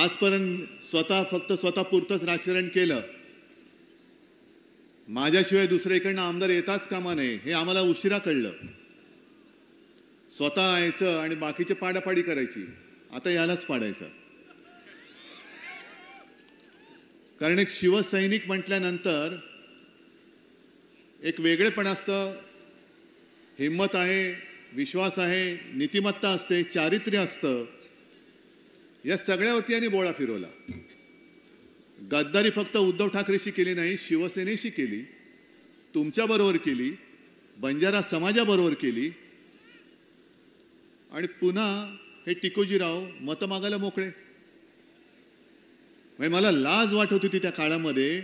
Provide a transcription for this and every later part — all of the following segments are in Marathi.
आजपर्यंत फक्त स्वतःपुरतंच राजकारण केलं. माझ्याशिवाय दुसरीकडनं आमदार येताच कामा नये हे आम्हाला उशिरा कळलं. स्वतः यायचं आणि बाकीचे पाडापाडी करायची. आता यालाच पाडायचं. कारण एक शिवसैनिक म्हटल्यानंतर एक वेगळेपण असतं, हिम्मत आहे, विश्वास आहे, नीतिमत्ता असते, चारित्र्य असतं. या सगळ्यावरती यांनी बोळा फिरवला. गद्दारी फक्त उद्धव ठाकरेशी केली नाही, शिवसेनेशी केली, तुमच्याबरोबर केली, बंजारा समाजाबरोबर केली. आणि पुन्हा हे टिकोजीराव मतं मागायला मोकळे. म्हणजे मला लाज वाटत होती त्या काळामध्ये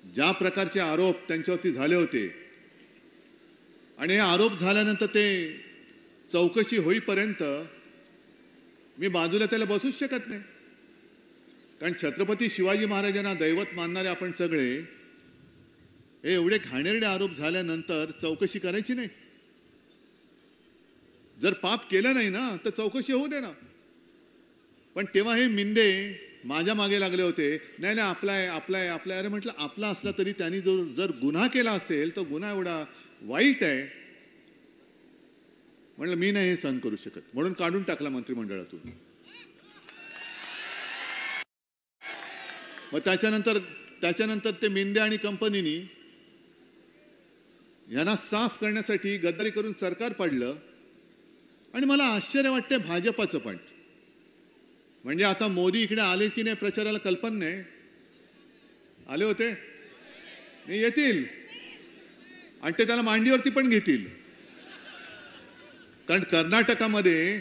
ज्या प्रकारचे आरोप त्यांच्यावरती झाले होते. आणि हे आरोप झाल्यानंतर ते चौकशी होईपर्यंत मी बाजूला त्याला बसूच शकत नाही. कारण छत्रपती शिवाजी महाराजांना दैवत मानणारे आपण सगळे हे एवढे घाणेरडे आरोप झाल्यानंतर चौकशी करायची नाही. जर पाप केलं नाही ना तर चौकशी होऊ दे ना. पण तेव्हा हे मिंदे माझ्या मागे लागले होते. नाही नाही आपला आहे, आपला आहे, आपला आहे. अरे म्हटलं आपला असला तरी त्यांनी जर गुन्हा केला असेल तर गुन्हा एवढा वाईट आहे. म्हणलं मी नाही हे सहन करू शकत, म्हणून काढून टाकला मंत्रिमंडळातून. मग त्याच्यानंतर ते मिंदे आणि कंपनीनी यांना साफ करण्यासाठी गद्दारी करून सरकार पडलं. आणि मला आश्चर्य वाटते भाजपाचं पण. म्हणजे आता मोदी इकडे आले की नाही प्रचाराला कल्पना नाही. आले होते नाही, येतील आणि ते त्याला मांडीवरती पण घेतील. कारण कर्नाटकामध्ये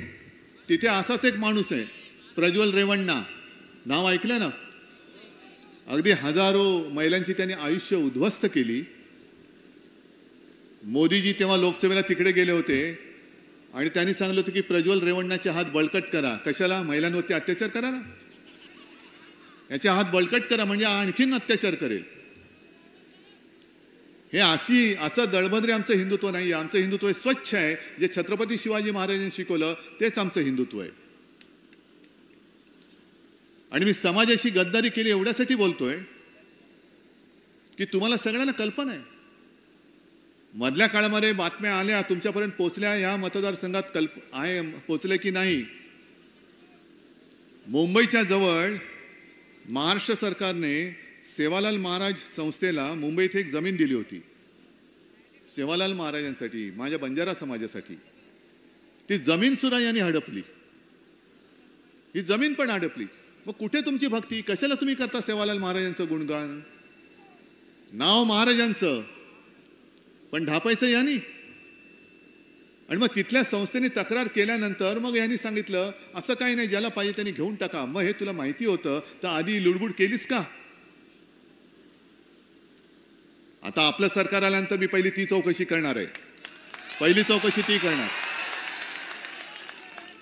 तिथे असाच एक माणूस आहे, प्रज्वल रेवण्णा. नाव ऐकलं ना? अगदी हजारो महिलांची त्यांनी आयुष्य उद्ध्वस्त केली. मोदीजी तेव्हा लोकसभेला तिकडे गेले होते आणि त्यांनी सांगितलं होतं की प्रज्वल रेवण्णाचे हात बळकट करा. कशाला? महिलांवरती अत्याचार करा ना. याचे हात बळकट करा म्हणजे आणखीन अत्याचार करेल. हे असं दळभद्रे आमचं हिंदुत्व नाही. आमचं हिंदुत्व स्वच्छ आहे. जे छत्रपती शिवाजी महाराजांनी शिकवलं तेच आमचं हिंदुत्व आहे. आणि मी समाजाशी गद्दारी केली एवढ्यासाठी बोलतोय की तुम्हाला सगळ्यांना कल्पना आहे. मधल्या काळामध्ये बातम्या आल्या, तुमच्यापर्यंत पोहोचल्या, या मतदारसंघात पोहोचले की नाही. मुंबईच्या जवळ महाराष्ट्र सरकारने सेवालाल महाराज संस्थेला मुंबईत एक जमीन दिली होती. सेवालाल महाराजांसाठी, माझ्या बंजारा समाजासाठी. ती जमीन सुद्धा यांनी हडपली. ही जमीन पण हडपली. मग कुठे तुमची भक्ती? कशाला तुम्ही करता सेवालाल महाराजांचं गुणगान? नाव महाराजांचं पण ढापायचं यांनी. आणि मग तिथल्या संस्थेने तक्रार केल्यानंतर मग यांनी सांगितलं असं काही नाही, ज्याला पाहिजे त्यांनी घेऊन टाका. मग हे तुला माहिती होतं तर आधी लुडबुड केलीस का? आता आपलं सरकार आल्यानंतर मी पहिली ती चौकशी करणार आहे. पहिली चौकशी ती करणार.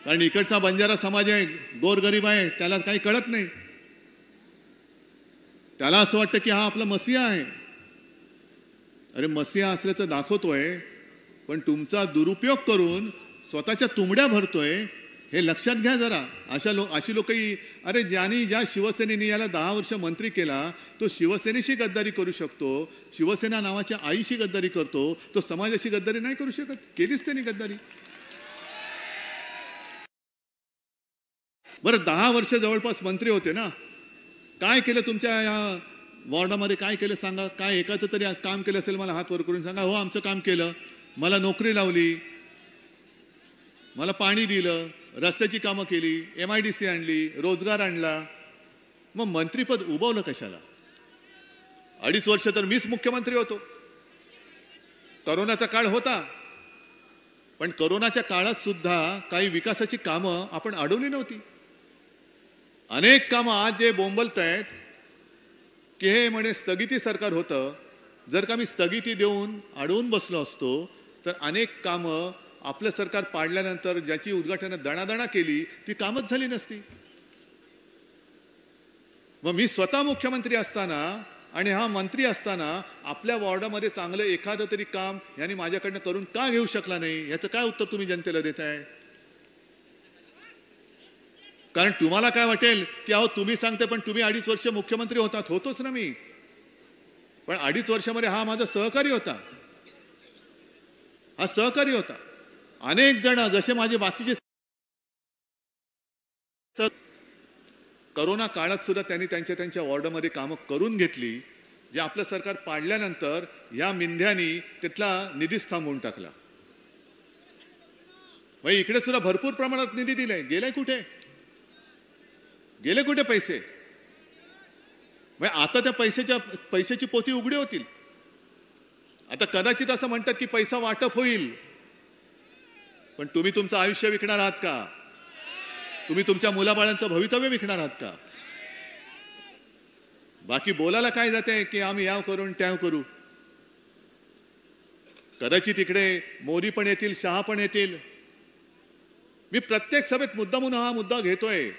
कारण इकडचा बंजारा समाज आहे, गोरगरीब आहे, त्याला काही कळत नाही. त्याला असं वाटतं की हा आपला मसीहा आहे. अरे मसीहा असल्याचं दाखवतोय, पण तुमचा दुरुपयोग करून स्वतःच्या तुंबड्या भरतोय, हे लक्षात घ्या जरा. अशी लोकही, अरे ज्या शिवसेनेने याला 10 वर्ष मंत्री केला तो शिवसेनेशी गद्दारी करू शकतो, शिवसेना नावाच्या आईशी गद्दारी करतो, तो समाजाशी गद्दारी नाही करू शकत. केलीच त्यांनी गद्दारी. बरं 10 वर्ष जवळपास मंत्री होते ना, काय केलं तुमच्या या वॉर्डामध्ये? काय केलं सांगा. काय एकाचं तरी काम केलं असेल मला हात वर करून सांगा. हो आमचं काम केलं, मला नोकरी लावली, मला पाणी दिलं, रस्त्याची कामं केली, MIDC आणली, रोजगार आणला. मग मंत्रीपद उभवलं कशाला? 2.5 वर्ष तर मीच मुख्यमंत्री होतो. करोनाचा काळ होता, पण करोनाच्या काळात सुद्धा काही विकासाची कामं आपण अडवली नव्हती. अनेक कामं आज जे बोंबलतायत की हे म्हणे स्थगिती सरकार होतं. जर का मी स्थगिती देऊन अडवून बसलो असतो तर अनेक कामं आपलं सरकार पाडल्यानंतर ज्याची उद्घाटनं दणादणा केली ती कामच झाली नसती. मग मी स्वतः मुख्यमंत्री असताना आणि हा मंत्री असताना आपल्या वॉर्डामध्ये चांगलं एखादं तरी काम यांनी माझ्याकडनं करून का घेऊ शकला नाही? याचं काय उत्तर तुम्ही जनतेला देताय? कारण तुम्हाला काय वाटेल की अहो तुम्ही सांगते पण तुम्ही 2.5 वर्ष मुख्यमंत्री होतात. होतोच ना मी, पण 2.5 वर्षामध्ये हा माझा सहकारी होता, हा सहकारी होता. अनेक जण जसे माझे बाकीचे करोना काळात सुद्धा त्यांनी त्यांच्या वॉर्डमध्ये कामं करून घेतली. जे आपलं सरकार पाडल्यानंतर या मिंध्यानी तिथला निधीच थांबवून टाकला. मग इकडे सुद्धा भरपूर प्रमाणात निधी दिलाय. गेलाय कुठे, गेले कुठे पैसे? मग आता त्या पैशाची पोती उघडी होतील. आता कदाचित असं म्हणतात की पैसा वाटप होईल, पण तुम्ही तुमचं आयुष्य विकणार आहात का? तुम्ही तुमच्या मुलाबाळांचं भवितव्य विकणार आहात का? बाकी बोलायला काय जाते की आम्ही याव करून त्याव करू. कदाचित इकडे मोदी पण येतील, शहा पण येतील. मी प्रत्येक सभेत मुद्दामून हा मुद्दा घेतोय.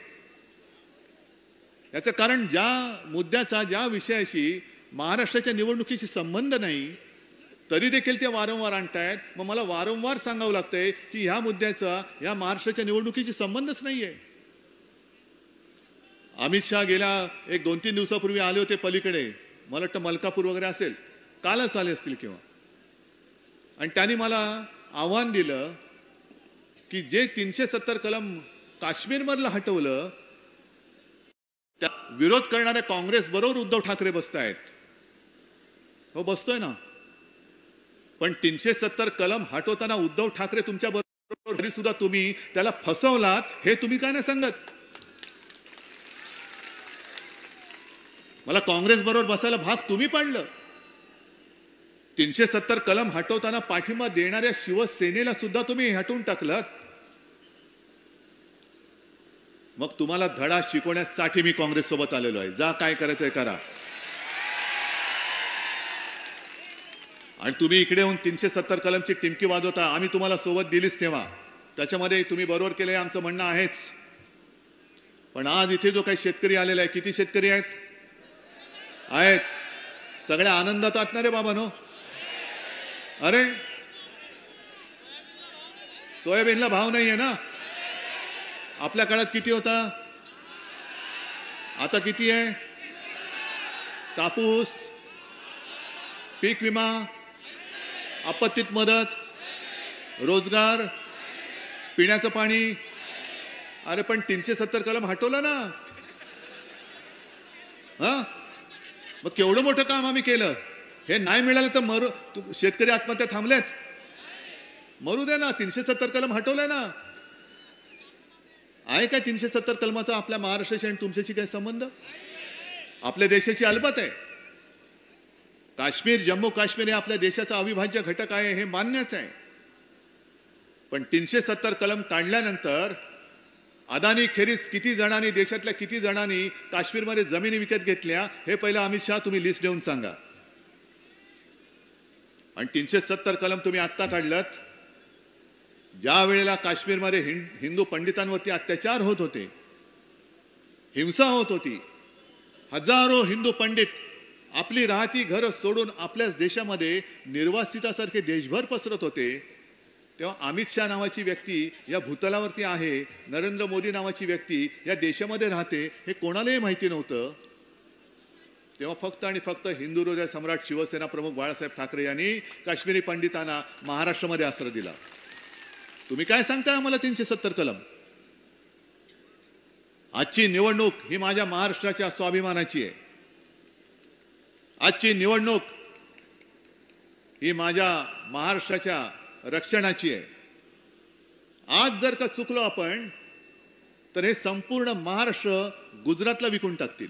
याचं कारण ज्या मुद्द्याचा, ज्या विषयाशी महाराष्ट्राच्या निवडणुकीशी संबंध नाही तरी देखील ते वारंवार आणतायत. मग मला वारंवार सांगावं लागतंय की ह्या मुद्द्याचा या महाराष्ट्राच्या निवडणुकीशी संबंधच नाहीये. अमित शहा गेल्या 1-2-3 दिवसापूर्वी आले होते पलीकडे, मला वाटतं मलकापूर वगैरे असेल, कालच आले असतील किंवा, आणि त्यांनी मला आव्हान दिलं की जे 370 कलम काश्मीरमधलं हटवलं त्या विरोध करणाऱ्या काँग्रेस बरोबर उद्धव ठाकरे बसतायत. हो बसतोय ना, पण 370 कलम हटवताना उद्धव ठाकरे तुमच्या बरोबर तरी सुद्धा तुम्ही त्याला फसवलात. हे तुम्ही काय नाही सांगत. मला काँग्रेस बरोबर बसायला भाग तुम्ही पाडलं. 370 कलम हटवताना पाठिंबा देणाऱ्या शिवसेनेला सुद्धा तुम्ही हटवून टाकलं. मग तुम्हाला धडा शिकवण्यासाठी मी काँग्रेस सोबत आलेलो आहे. जा काय करायचंय करा. आणि तुम्ही इकडे येऊन 370 कलमची टिमकी वाजवता. आम्ही तुम्हाला सोबत दिलीच तेव्हा, त्याच्यामध्ये तुम्ही बरोबर केलंय आमचं म्हणणं आहेच. पण आज इथे जो काही शेतकरी आलेला आहे, किती शेतकरी आहेत? सगळ्या आनंदात आहात ना रे बाबांनो? अरे सोयाबीनला भाव नाहीये ना. आपल्या काळात किती होता, आता किती आहे? कापूस, पीक विमा, आपत्तीत मदत, रोजगार, पिण्याचं पाणी. अरे पण 370 कलम हटवलं ना. हा मग केवढं मोठं काम आम्ही केलं. हे नाही मिळालं तर शेतकरी आत्महत्या थांबल्यात. मरू दे ना. 370 कलम हटवलंय ना. आहे काय 370 कलमाचा आपल्या महाराष्ट्राशी आणि तुमच्याशी काय संबंध? आपल्या देशाची अलबत आहे. काश्मीर, जम्मू काश्मीर हे आपल्या देशाचा अविभाज्य घटक आहे, हे मान्यच आहे. पण 370 कलम काढल्यानंतर अदानी खेरीज किती जणांनी, देशातल्या किती जणांनी काश्मीरमध्ये जमिनी विकत घेतल्या हे पहिलं अमित शहा तुम्ही लिस्ट देऊन सांगा. आणि 370 कलम तुम्ही आत्ता काढलत ज्या वेळेला काश्मीरमध्ये हिंदू पंडितांवरती अत्याचार होत होते, हिंसा होत होती, हजारो हिंदू पंडित आपली राहती घर सोडून आपल्याच देशामध्ये निर्वासितासारखे देशभर पसरत होते, तेव्हा अमित शहा नावाची व्यक्ती या भूतलावरती आहे, नरेंद्र मोदी नावाची व्यक्ती या देशामध्ये राहते, हे कोणालाही माहिती नव्हतं. तेव्हा फक्त आणि फक्त हिंदू हृदय सम्राट शिवसेना प्रमुख बाळासाहेब ठाकरे यांनी काश्मीरी पंडितांना महाराष्ट्रामध्ये आश्रय दिला. तुम्ही काय सांगताय आम्हाला 370 कलम? आजची निवडणूक ही माझ्या महाराष्ट्राच्या स्वाभिमानाची आहे. आजची निवडणूक ही माझ्या महाराष्ट्राच्या रक्षणाची आहे. आज जर का चुकलो आपण तर हे संपूर्ण महाराष्ट्र गुजरातला विकून टाकतील.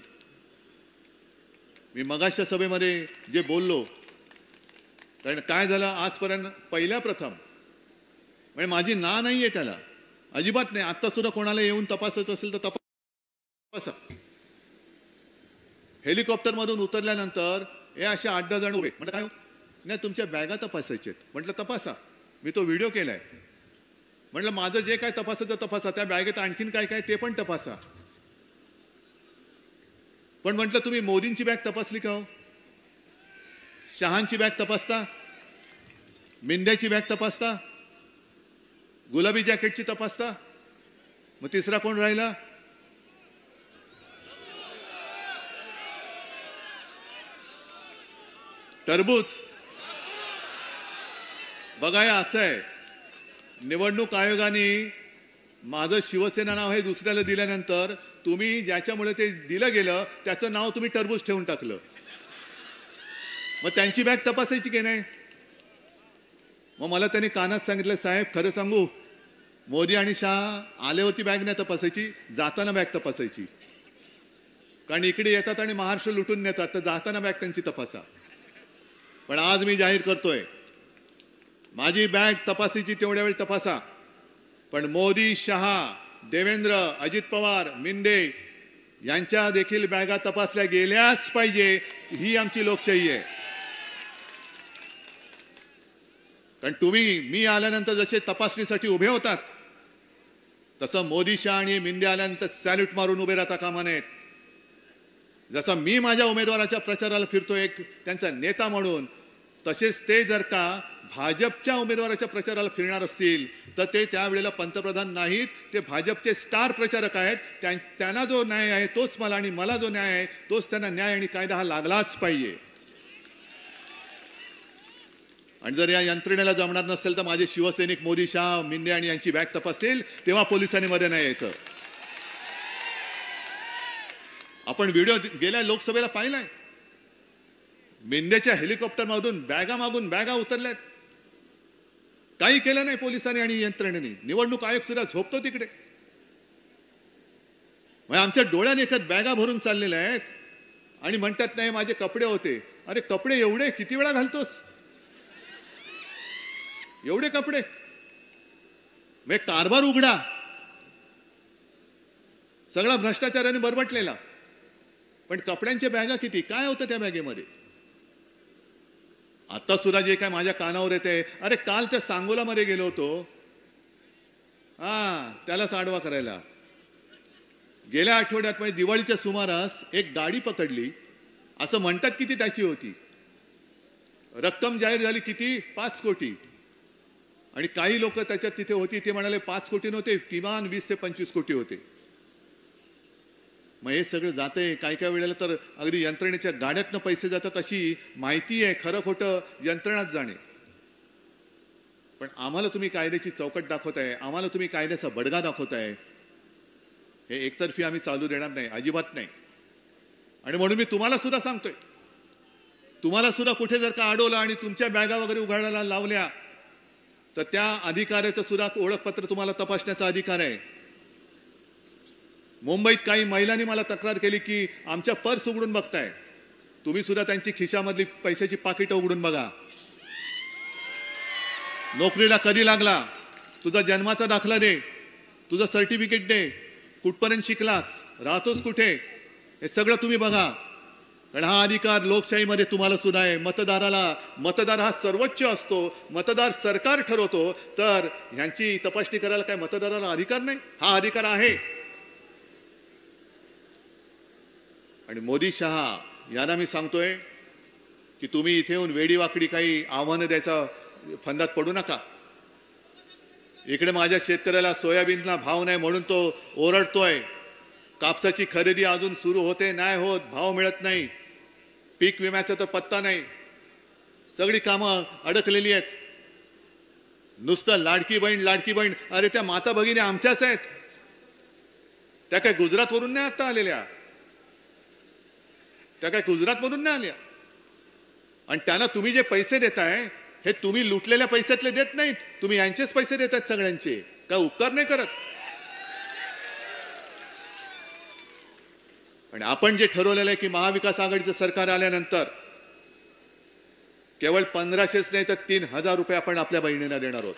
मी मगाच्या सभेमध्ये जे बोललो, कारण काय झालं आजपर्यंत पहिल्या प्रथम, म्हणजे माझी ना नाहीये त्याला, अजिबात नाही. आता सुद्धा कोणाला येऊन तपासायचं असेल तर तपासा. हेलिकॉप्टर मधून उतरल्यानंतर हे असे 8-10 जण उभे. म्हटलं काय नाही, तुमच्या बॅगा तपासायचे. म्हटलं तपासा. मी तो व्हिडिओ केलाय. म्हटलं माझं जे काय तपासायचं तपासा, त्या बॅगेत आणखीन काय काय ते पण तपासा. पण म्हटलं तुम्ही मोदींची बॅग तपासली का हो? शहांची बॅग तपासता, मिंद्याची बॅग तपासता, गुलाबी जॅकेटची तपासता, मग तिसरा कोण राहिला? टरबूज बघा, हे असं आहे, निवडणूक आयोगाने माझं शिवसेना नाव हे दुसऱ्याला दिल्यानंतर तुम्ही ज्याच्यामुळे ते दिलं गेलं त्याचं नाव तुम्ही टरबूज ठेवून टाकलं. मग त्यांची बॅग तपासायची की नाही? मग मला त्यांनी कानात सांगितलं, साहेब खरं सांगू, मोदी आणि शाह आल्यावरती बॅग नाही तपासायची, जाताना बॅग तपासायची. कारण इकडे येतात आणि महाराष्ट्र लुटून नेतात, तर जाताना बॅग त्यांची तपासा. पण आज मी जाहीर करतोय, माझी बॅग तपासायची तेवढ्या वेळ तपासा, पण मोदी, शहा, देवेंद्र, अजित पवार, मिंदे यांच्या देखील बॅगा तपासल्या गेल्याच पाहिजे. ही आमची लोकशाही आहे. कारण तुम्ही मी आल्यानंतर जसे तपासणीसाठी उभे होतात, तसं मोदी, शहा आणि मिंदे आल्यानंतर सॅल्यूट मारून उभे राहता कामा नयेत. जसं मी माझ्या उमेदवाराच्या प्रचाराला फिरतोय एक त्यांचा नेता म्हणून, तसेच ते जर का भाजपच्या उमेदवाराच्या प्रचाराला फिरणार असतील तर ते त्यावेळेला पंतप्रधान नाहीत, ते भाजपचे स्टार प्रचारक आहेत. त्यांना जो न्याय आहे तोच मला, आणि मला जो न्याय आहे तोच त्यांना न्याय आणि कायदा हा लागलाच पाहिजे. आणि जर या यंत्रणेला जमणार नसेल तर माझे शिवसैनिक मोदी, शाह, मिंदे आणि यांची बॅग तपासतील, तेव्हा पोलिसांनी मध्ये नाही यायचं. आपण व्हिडिओ गेल्या लोकसभेला पाहिलाय, मिंदेच्या हेलिकॉप्टर मधून बॅगा मागून बॅगा उतरल्यात. काही केलं नाही पोलिसांनी आणि यंत्रणेने. निवडणूक आयोग सुद्धा झोपतो तिकडे. आमच्या डोळ्याने एकच बॅगा भरून चाललेल्या आहेत आणि म्हणतात नाही माझे कपडे होते. अरे कपडे एवढे किती वेळा घालतोस? एवढे कपडे? कारभार उघडा, सगळा भ्रष्टाचाराने बरबटलेला. पण कपड्यांच्या बॅगा किती? काय होतं त्या बॅगेमध्ये? आता सुद्धा जे काय माझ्या कानावर येते, अरे काल त्या सांगोलामध्ये गेलो होतो, त्यालाच आडवा करायला. गेल्या आठवड्यात म्हणजे दिवाळीच्या सुमारास एक गाडी पकडली, असं म्हणतात किती त्याची होती. रक्कम जाहीर झाली किती? 5 कोटी. आणि काही लोक त्याच्यात तिथे होती, ते म्हणाले 5 कोटी नव्हते, किमान 20 ते 25 कोटी होते. मग हे सगळं जाते. काही काही वेळेला तर अगदी यंत्रणेच्या गाड्यातनं पैसे जातात अशी माहिती आहे. खरं खोटं यंत्रणाच जाणे. पण आम्हाला तुम्ही कायद्याची चौकट दाखवताय, आम्हाला तुम्ही कायद्याचा बडगा दाखवताय, हे एकतर्फी आम्ही चालू देणार नाही, अजिबात नाही. आणि म्हणून मी तुम्हाला सुद्धा सांगतोय, तुम्हाला सुद्धा कुठे जर का अडवलं आणि तुमच्या बॅगा वगैरे उघडायला लावल्या तर त्या अधिकाऱ्याचं सुद्धा ओळखपत्र तुम्हाला तपासण्याचा अधिकार आहे. मुंबईत काही महिलांनी मला तक्रार केली की आमच्या पर्स उघडून बघताय. तुम्ही सुद्धा त्यांची खिशामधली पैशाची पाकिटं उघडून बघा. नोकरीला कधी लागला, तुझा जन्माचा दाखला दे, तुझं सर्टिफिकेट दे, कुठपर्यंत शिकलास, राहतोस कुठे, हे सगळं तुम्ही बघा. कारण हा अधिकार लोकशाहीमध्ये तुम्हाला सुद्धा आहे. मतदार हा सर्वोच्च असतो. मतदार सरकार ठरवतो. तर ह्यांची तपासणी करायला काय मतदाराला अधिकार नाही? हा अधिकार आहे. आणि मोदी, शहा यांना मी सांगतोय की तुम्ही इथे येऊन वेडीवाकडी काही आव्हानं द्यायचा फंदात पडू नका. इकडे माझ्या शेतकऱ्याला सोयाबीनला भाव नाही म्हणून तो ओरडतोय. कापसाची खरेदी अजून सुरू होते नाही होत, भाव मिळत नाही, पीक विम्याचा तर पत्ता नाही, सगळी कामं अडकलेली आहेत. नुसतं लाडकी बहीण. अरे त्या माता भगिनी आमच्याच आहेत. त्या काय गुजरातवरून नाही आता आलेल्या, त्या काय गुजरातमधून नाही आल्या. आणि त्यांना तुम्ही जे पैसे देताय हे तुम्ही लुटलेल्या पैशातले देत नाहीत, तुम्ही यांचेच पैसे देतात सगळ्यांचे. काय उपकार नाही करत. आणि आपण जे ठरवलेलं आहे की महाविकास आघाडीचं सरकार आल्यानंतर केवळ 1500च नाही तर 3000 रुपये आपण आपल्या बहिणींना देणार आहोत.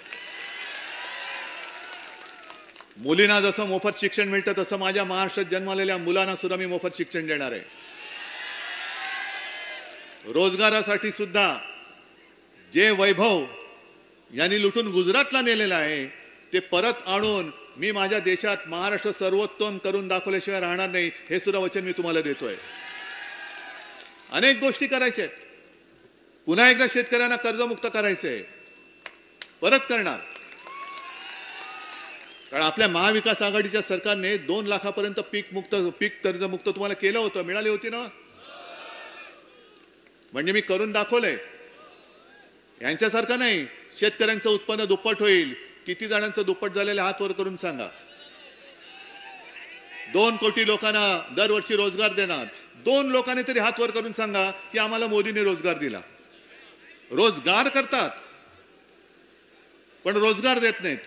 मुलींना जसं मोफत शिक्षण मिळतं तसं माझ्या महाराष्ट्रात जन्मलेल्या मुलांना सुद्धा मी मोफत शिक्षण देणार आहे. रोजगारासाठी सुद्धा जे वैभव यांनी लुटून गुजरातला नेलेलं आहे ते परत आणून मी माझ्या देशात महाराष्ट्र सर्वोत्तम करून दाखवल्याशिवाय राहणार नाही, हे सुद्धा वचन मी तुम्हाला देतोय. अनेक गोष्टी करायच्या आहेत. पुन्हा एकदा शेतकऱ्यांना कर्जमुक्त करायचंय, परत करणार. कारण आपल्या महाविकास आघाडीच्या सरकारने 2 लाखापर्यंत पीक कर्जमुक्त तुम्हाला केलं होतं, मिळाली होती ना. म्हणजे मी करून दाखवलंय. यांच्यासारखं नाही. शेतकऱ्यांचं उत्पन्न दुप्पट होईल. किती जणांचं दुप्पट झालेलं हात वर करून सांगा. 2 कोटी लोकांना दरवर्षी रोजगार देणार. 2 लोकांनी तरी हात वर करून सांगा की आम्हाला मोदींनी रोजगार दिला. रोजगार करतात पण रोजगार देत नाहीत.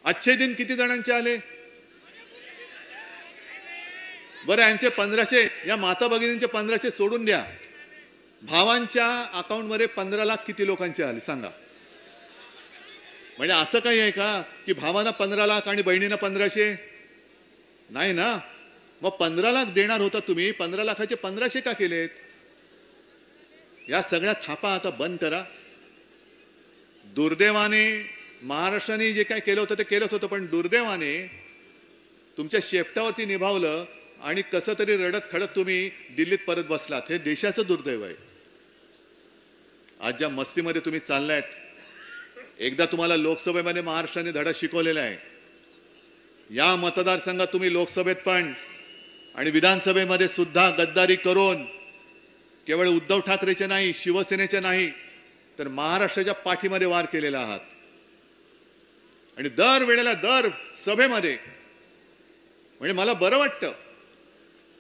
अच्छे दिन किती जणांचे आले? बरं, यांचे 1500, या माता भगिनींचे 1500 सोडून द्या. भावांच्या अकाउंटमध्ये 15 लाख किती लोकांचे आले सांगा. म्हणजे असं काही आहे का की भावांना 15 लाख आणि बहिणींना 1500? नाही ना. मग 15 लाख देणार होता तुम्ही, 15 लाखाचे 1500 का केलेत? या सगळ्या थापा आता बंद करा. दुर्दैवाने महाराष्ट्राने जे काय केलं होतं ते केलंच होतं, पण दुर्दैवाने तुमच्या शेपटावरती निभावलं आणि कसं तरी रडत खडत तुम्ही दिल्लीत परत बसलात. हे देशाचं दुर्दैव आहे. आज ज्या मस्तीमध्ये तुम्ही चाललायत, एकदा तुम्हाला लोकसभेमध्ये महाराष्ट्राने धडा शिकवलेला आहे. या मतदारसंघात तुम्ही लोकसभेत पण आणि विधानसभेमध्ये सुद्धा गद्दारी करून केवळ उद्धव ठाकरेचे नाही, शिवसेनेचे नाही, तर महाराष्ट्राच्या पाठीमध्ये वार केलेला आहात. आणि दर वेळेला दर सभेमध्ये, म्हणजे मला बरं वाटतं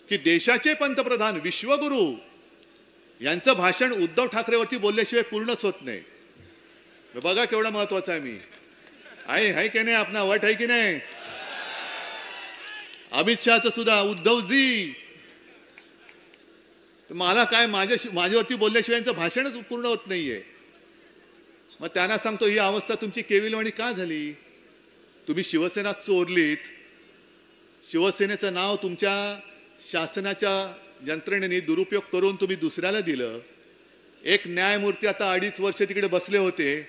की देशाचे पंतप्रधान विश्वगुरु यांचं भाषण उद्धव ठाकरेवरती बोलल्याशिवाय पूर्णच होत नाही. बघा केवढा महत्वाचा आहे. मी आहे की नाही, आपला वट आहे की नाही? अमित शहाचं सुद्धा उद्धवजी, मला काय माझ्यावरती बोलल्याशिवाय यांचं भाषणच पूर्ण होत नाहीये. मग त्यांना सांगतो ही अवस्था तुमची केविलवाणी का झाली? तुम्ही शिवसेना चोरलीत. शिवसेनेचं नाव तुमच्या शासनाच्या यंत्रणेने दुरुपयोग करून तुम्ही दुसऱ्याला दिलं. एक न्यायमूर्ती आता 2.5 वर्ष तिकडे बसले होते,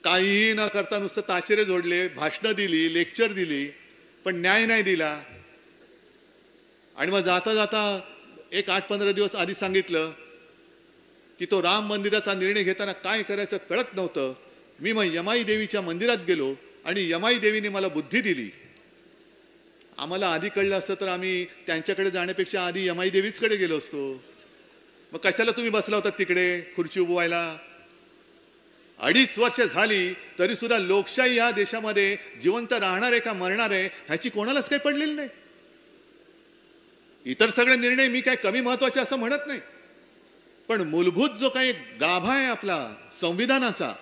काहीही न करता नुसतं ताशेरे जोडले, भाषणं दिली, लेक्चर दिली, पण न्याय नाही दिला. आणि मग जाता जाता एक 8-15 दिवस आधी सांगितलं की तो राम मंदिराचा निर्णय घेताना काय करायचं कळत नव्हतं. मी मग यमाई देवीच्या मंदिरात गेलो आणि यमाई देवीने मला बुद्धी दिली. आम्हाला आधी कळलं असतं तर आम्ही त्यांच्याकडे जाण्यापेक्षा आधी यमाई देवीचकडे गेलो असतो. मग कशाला तुम्ही बसला होता तिकडे खुर्ची उभवायला? 2.5 वर्ष झाली तरी सुद्धा लोकशाही या देशामध्ये जिवंत राहणार आहे का मरणार आहे ह्याची कोणालाच काही पडलेली नाही. इतर सगळे निर्णय मी काय कमी महत्वाचे असं म्हणत नाही, पण मूलभूत जो काही गाभा आहे आपला संविधानाचा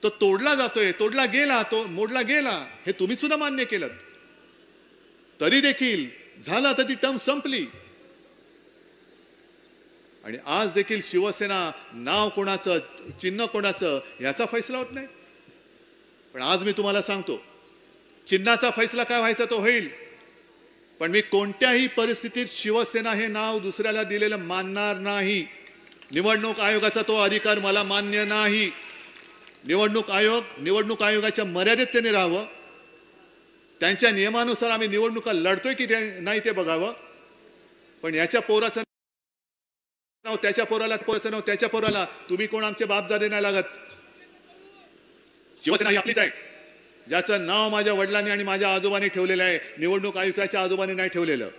तो तोडला जातोय, तोडला गेला, तो मोडला गेला, हे तुम्ही सुद्धा मान्य केलं. तरी देखील झालं तर ती टर्म संपली. आणि आज देखील शिवसेना नाव कोणाचं, चिन्ह कोणाचं याचा फैसला होत नाही. पण आज मी तुम्हाला सांगतो, चिन्हाचा फैसला काय व्हायचा तो होईल, पण मी कोणत्याही परिस्थितीत शिवसेना हे नाव दुसऱ्याला दिलेलं मानणार नाही. निवडणूक आयोगाचा तो अधिकार मला मान्य नाही. निवडणूक आयोगाच्या मर्यादेत त्याने राहावं. त्यांच्या नियमानुसार आम्ही निवडणुका लढतोय की नाही ते बघावं. पण याच्या पोराचं नाव त्याच्या पोराला, पोराचं नाव त्याच्या पोराला, तुम्ही कोण आमचे बापजादे नाही लागत. शिवसेना ही आपलीच आहे. ज्याचं नाव माझ्या वडिलांनी आणि माझ्या आजोबांनी ठेवलेलं आहे, निवडणूक आयुक्ताच्या आजोबांनी नाही ठेवलेलं.